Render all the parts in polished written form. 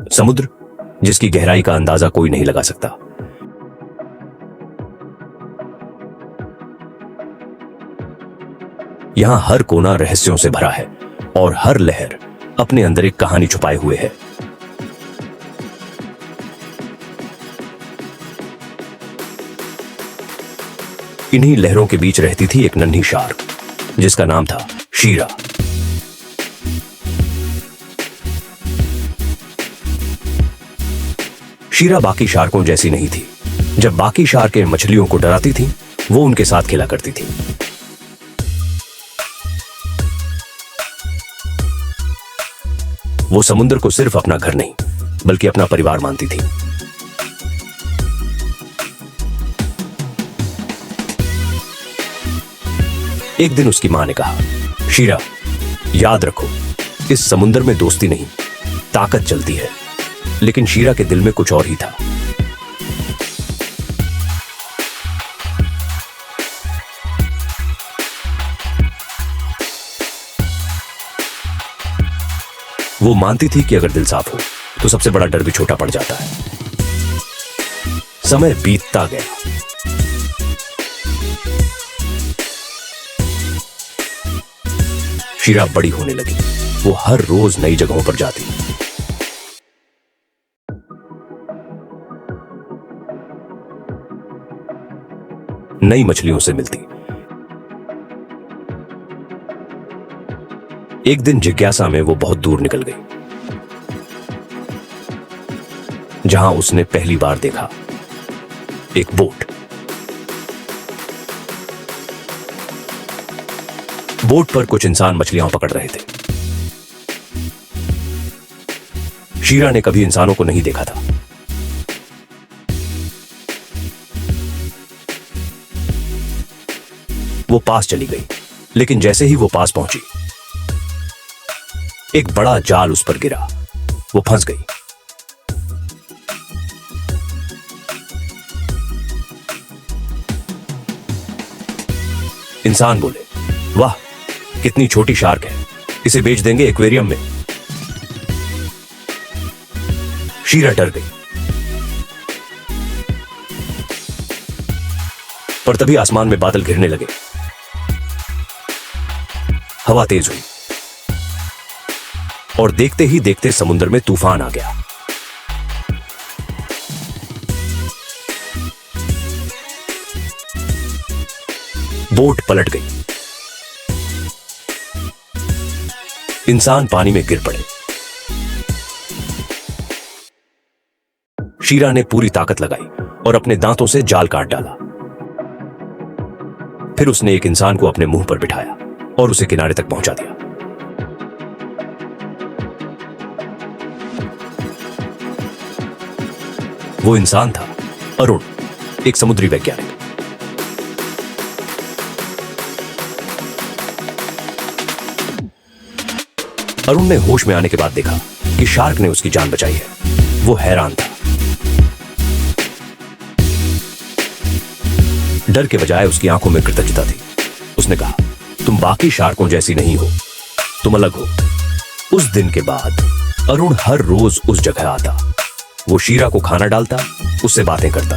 समुद्र जिसकी गहराई का अंदाजा कोई नहीं लगा सकता। यहां हर कोना रहस्यों से भरा है और हर लहर अपने अंदर एक कहानी छुपाए हुए है। इन्हीं लहरों के बीच रहती थी एक नन्ही शार्क जिसका नाम था शीरा। शीरा बाकी शार्कों जैसी नहीं थी। जब बाकी शार्कें मछलियों को डराती थीं, वो उनके साथ खेला करती थी। वो समुद्र को सिर्फ अपना घर नहीं बल्कि अपना परिवार मानती थी। एक दिन उसकी मां ने कहा, शीरा, याद रखो, इस समुद्र में दोस्ती नहीं, ताकत चलती है। लेकिन शीरा के दिल में कुछ और ही था। वो मानती थी कि अगर दिल साफ हो तो सबसे बड़ा डर भी छोटा पड़ जाता है। समय बीतता गया। शीरा बड़ी होने लगी। वो हर रोज नई जगहों पर जाती। नई मछलियों से मिलती। एक दिन जिज्ञासा में वो बहुत दूर निकल गई, जहां उसने पहली बार देखा एक बोट। बोट पर कुछ इंसान मछलियां पकड़ रहे थे। शीरा ने कभी इंसानों को नहीं देखा था। वो पास चली गई, लेकिन जैसे ही वो पास पहुंची, एक बड़ा जाल उस पर गिरा। वो फंस गई। इंसान बोले, वाह, कितनी छोटी शार्क है, इसे बेच देंगे एक्वेरियम में। शीरा डर गई। पर तभी आसमान में बादल घिरने लगे। हवा तेज हुई और देखते ही देखते समुद्र में तूफान आ गया। बोट पलट गई। इंसान पानी में गिर पड़े। शीरा ने पूरी ताकत लगाई और अपने दांतों से जाल काट डाला। फिर उसने एक इंसान को अपने मुंह पर बिठाया और उसे किनारे तक पहुंचा दिया। वो इंसान था अरुण, एक समुद्री वैज्ञानिक। अरुण ने होश में आने के बाद देखा कि शार्क ने उसकी जान बचाई है। वो हैरान था। डर के बजाय उसकी आंखों में कृतज्ञता थी। उसने कहा, तुम बाकी शार्कों जैसी नहीं हो, तुम अलग हो। उस दिन के बाद अरुण हर रोज उस जगह आता। वो शीरा को खाना डालता, उससे बातें करता।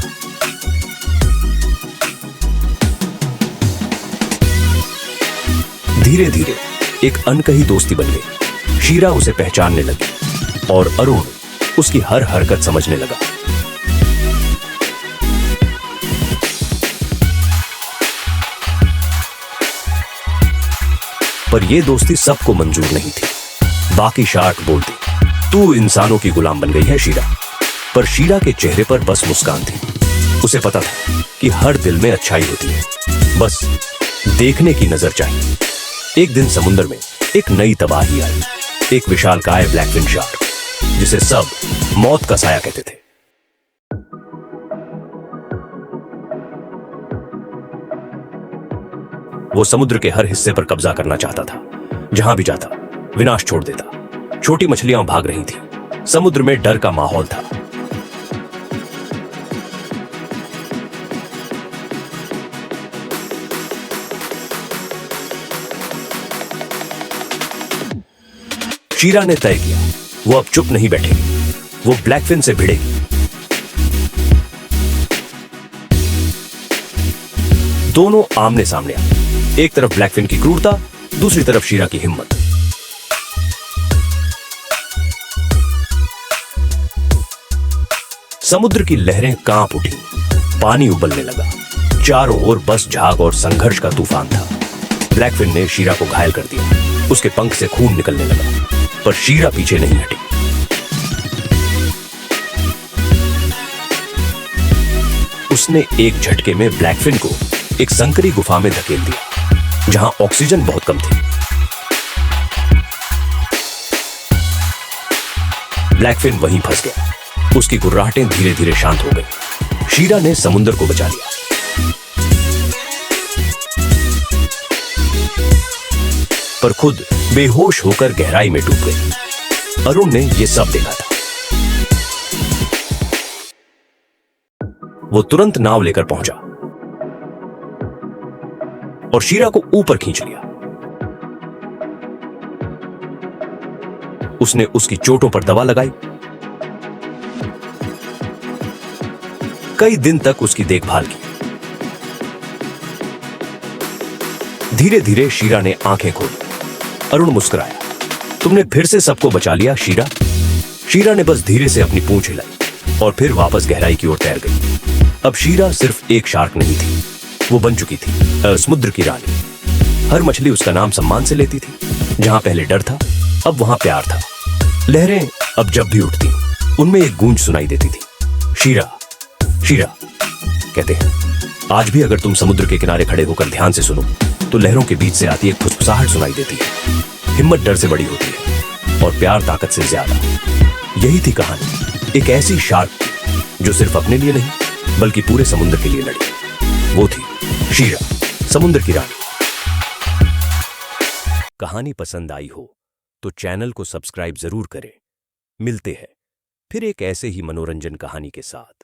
धीरे धीरे एक अनकही दोस्ती बन गई। शीरा उसे पहचानने लगी और अरुण उसकी हर हरकत समझने लगा। पर यह दोस्ती सबको मंजूर नहीं थी। बाकी शार्क बोलती, तू इंसानों की गुलाम बन गई है शीरा। पर शीरा के चेहरे पर बस मुस्कान थी। उसे पता था कि हर दिल में अच्छाई होती है, बस देखने की नजर चाहिए। एक दिन समुद्र में एक नई तबाही आई। एक विशालकाय ब्लैकफिन शार्क, जिसे सब मौत का साया कहते थे। वो समुद्र के हर हिस्से पर कब्जा करना चाहता था। जहां भी जाता विनाश छोड़ देता। छोटी मछलियां भाग रही थी। समुद्र में डर का माहौल था। शीरा ने तय किया, वो अब चुप नहीं बैठेगी। वो ब्लैकफिन से भिड़ेगी। दोनों आमने सामने आए। एक तरफ ब्लैकफिन की क्रूरता, दूसरी तरफ शीरा की हिम्मत। समुद्र की लहरें कांप उठी, पानी उबलने लगा। चारों ओर बस झाग और संघर्ष का तूफान था। ब्लैकफिन ने शीरा को घायल कर दिया। उसके पंख से खून निकलने लगा, पर शीरा पीछे नहीं हटी। उसने एक झटके में ब्लैकफिन को एक संकरी गुफा में धकेल दिया, जहां ऑक्सीजन बहुत कम थी। ब्लैकफिन वहीं फंस गया। उसकी गुर्राहटें धीरे धीरे शांत हो गई। शीरा ने समुद्र को बचा लिया, पर खुद बेहोश होकर गहराई में डूब गई। अरुण ने यह सब देखा था। वो तुरंत नाव लेकर पहुंचा और शीरा को ऊपर खींच लिया। उसने उसकी चोटों पर दवा लगाई। कई दिन तक उसकी देखभाल की। धीरे धीरे शीरा ने आंखें खोली। अरुण मुस्कुराया। तुमने फिर से सबको बचा लिया शीरा। शीरा ने बस धीरे से अपनी पूंछ हिलाई और फिर वापस गहराई की ओर तैर गई। अब शीरा सिर्फ एक शार्क नहीं थी, वो बन चुकी थी समुद्र की रानी। हर मछली उसका नाम सम्मान से लेती थी। जहां पहले डर था, अब वहां प्यार था। लहरें अब जब भी उठती, उनमें एक गूंज सुनाई देती थी, शीरा शीरा। कहते हैं आज भी अगर तुम समुद्र के किनारे खड़े होकर ध्यान से सुनो तो लहरों के बीच से आती एक फुसफुसाहट सुनाई देती है। हिम्मत डर से बड़ी होती है और प्यार ताकत से ज्यादा। यही थी कहानी, एक ऐसी शार्क जो सिर्फ अपने लिए नहीं बल्कि पूरे समुद्र के लिए लड़ी। वो थी शीरा, समुद्र की रानी। कहानी पसंद आई हो तो चैनल को सब्सक्राइब जरूर करें। मिलते हैं फिर एक ऐसे ही मनोरंजन कहानी के साथ।